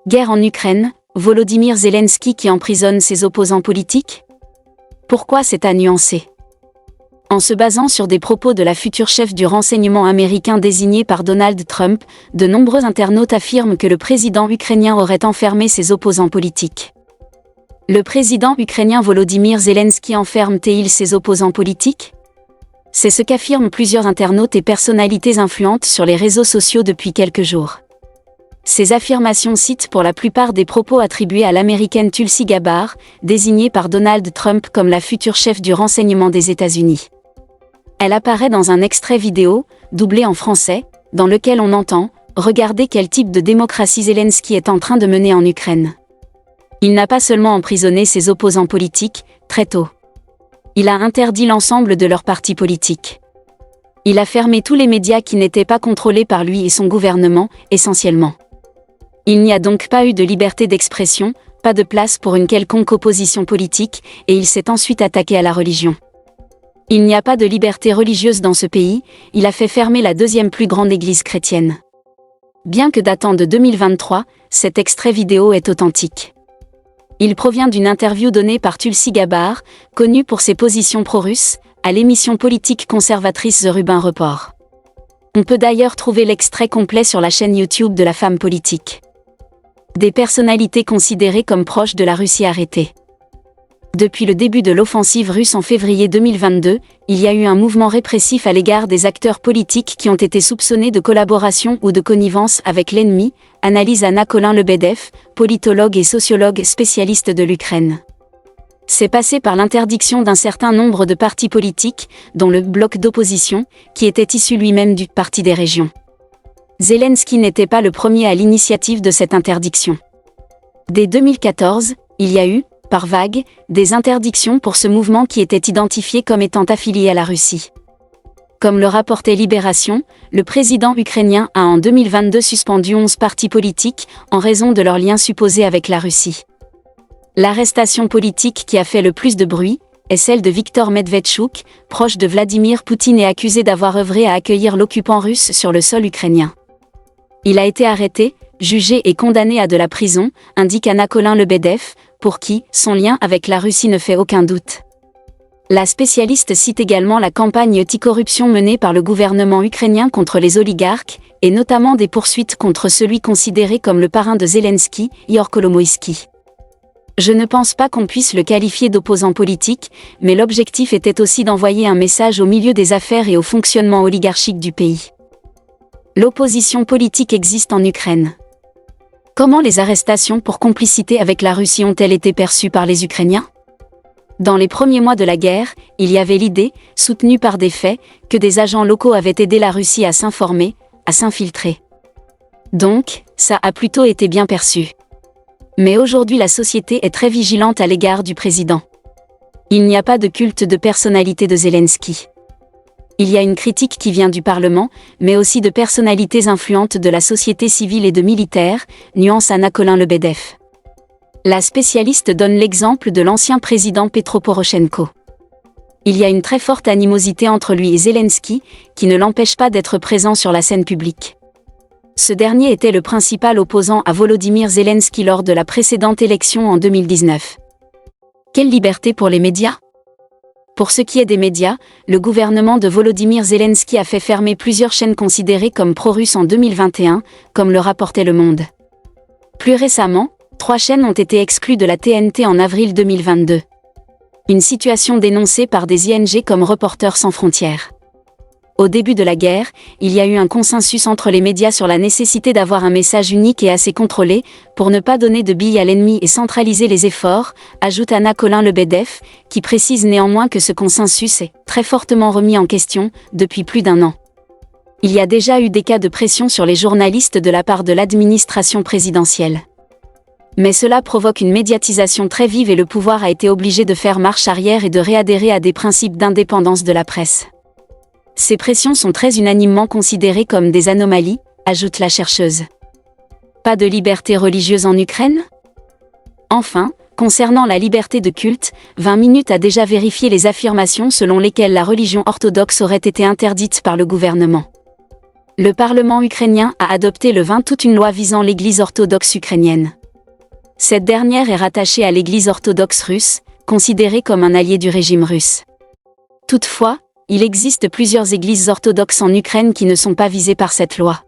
Guerre en Ukraine, Volodymyr Zelensky qui emprisonne ses opposants politiques? Pourquoi c'est à nuancer? En se basant sur des propos de la future chef du renseignement américain désignée par Donald Trump, de nombreux internautes affirment que le président ukrainien aurait enfermé ses opposants politiques. Le président ukrainien Volodymyr Zelensky enferme-t-il ses opposants politiques? C'est ce qu'affirment plusieurs internautes et personnalités influentes sur les réseaux sociaux depuis quelques jours. Ces affirmations citent pour la plupart des propos attribués à l'américaine Tulsi Gabbard, désignée par Donald Trump comme la future chef du renseignement des États-Unis. Elle apparaît dans un extrait vidéo, doublé en français, dans lequel on entend « Regardez quel type de démocratie Zelensky est en train de mener en Ukraine ». Il n'a pas seulement emprisonné ses opposants politiques, très tôt. Il a interdit l'ensemble de leurs partis politiques. Il a fermé tous les médias qui n'étaient pas contrôlés par lui et son gouvernement, essentiellement. Il n'y a donc pas eu de liberté d'expression, pas de place pour une quelconque opposition politique, et il s'est ensuite attaqué à la religion. Il n'y a pas de liberté religieuse dans ce pays, il a fait fermer la deuxième plus grande église chrétienne. Bien que datant de 2023, cet extrait vidéo est authentique. Il provient d'une interview donnée par Tulsi Gabbard, connue pour ses positions pro-russes, à l'émission politique conservatrice The Rubin Report. On peut d'ailleurs trouver l'extrait complet sur la chaîne YouTube de la femme politique. Des personnalités considérées comme proches de la Russie arrêtées. Depuis le début de l'offensive russe en février 2022, il y a eu un mouvement répressif à l'égard des acteurs politiques qui ont été soupçonnés de collaboration ou de connivence avec l'ennemi, analyse Anna Collin-Lebedev, politologue et sociologue spécialiste de l'Ukraine. C'est passé par l'interdiction d'un certain nombre de partis politiques, dont le bloc d'opposition, qui était issu lui-même du Parti des régions. Zelensky n'était pas le premier à l'initiative de cette interdiction. Dès 2014, il y a eu, par vagues, des interdictions pour ce mouvement qui était identifié comme étant affilié à la Russie. Comme le rapportait Libération, le président ukrainien a en 2022 suspendu 11 partis politiques en raison de leurs liens supposés avec la Russie. L'arrestation politique qui a fait le plus de bruit est celle de Viktor Medvedchuk, proche de Vladimir Poutine et accusé d'avoir œuvré à accueillir l'occupant russe sur le sol ukrainien. Il a été arrêté, jugé et condamné à de la prison, indique Anna Collin-Lebedev, pour qui son lien avec la Russie ne fait aucun doute. La spécialiste cite également la campagne anti-corruption menée par le gouvernement ukrainien contre les oligarques, et notamment des poursuites contre celui considéré comme le parrain de Zelensky, Ihor Kolomoïski. Je ne pense pas qu'on puisse le qualifier d'opposant politique, mais l'objectif était aussi d'envoyer un message au milieu des affaires et au fonctionnement oligarchique du pays. L'opposition politique existe en Ukraine. Comment les arrestations pour complicité avec la Russie ont-elles été perçues par les Ukrainiens? Dans les premiers mois de la guerre, il y avait l'idée, soutenue par des faits, que des agents locaux avaient aidé la Russie à s'informer, à s'infiltrer. Donc, ça a plutôt été bien perçu. Mais aujourd'hui la société est très vigilante à l'égard du président. Il n'y a pas de culte de personnalité de Zelensky. Il y a une critique qui vient du Parlement, mais aussi de personnalités influentes de la société civile et de militaires, nuance Anna Collin-Lebedev. La spécialiste donne l'exemple de l'ancien président Petro Poroshenko. Il y a une très forte animosité entre lui et Zelensky, qui ne l'empêche pas d'être présent sur la scène publique. Ce dernier était le principal opposant à Volodymyr Zelensky lors de la précédente élection en 2019. Quelle liberté pour les médias? Pour ce qui est des médias, le gouvernement de Volodymyr Zelensky a fait fermer plusieurs chaînes considérées comme pro-russes en 2021, comme le rapportait Le Monde. Plus récemment, 3 chaînes ont été exclues de la TNT en avril 2022. Une situation dénoncée par des ONG comme Reporters sans frontières. Au début de la guerre, il y a eu un consensus entre les médias sur la nécessité d'avoir un message unique et assez contrôlé, pour ne pas donner de billes à l'ennemi et centraliser les efforts, ajoute Anna Collin-Lebedev, qui précise néanmoins que ce consensus est très fortement remis en question, depuis plus d'1 an. Il y a déjà eu des cas de pression sur les journalistes de la part de l'administration présidentielle. Mais cela provoque une médiatisation très vive et le pouvoir a été obligé de faire marche arrière et de réadhérer à des principes d'indépendance de la presse. Ces pressions sont très unanimement considérées comme des anomalies, ajoute la chercheuse. Pas de liberté religieuse en Ukraine? Enfin, concernant la liberté de culte, 20 minutes a déjà vérifié les affirmations selon lesquelles la religion orthodoxe aurait été interdite par le gouvernement. Le Parlement ukrainien a adopté le 20 août une loi visant l'Église orthodoxe ukrainienne. Cette dernière est rattachée à l'Église orthodoxe russe, considérée comme un allié du régime russe. Toutefois, il existe plusieurs églises orthodoxes en Ukraine qui ne sont pas visées par cette loi.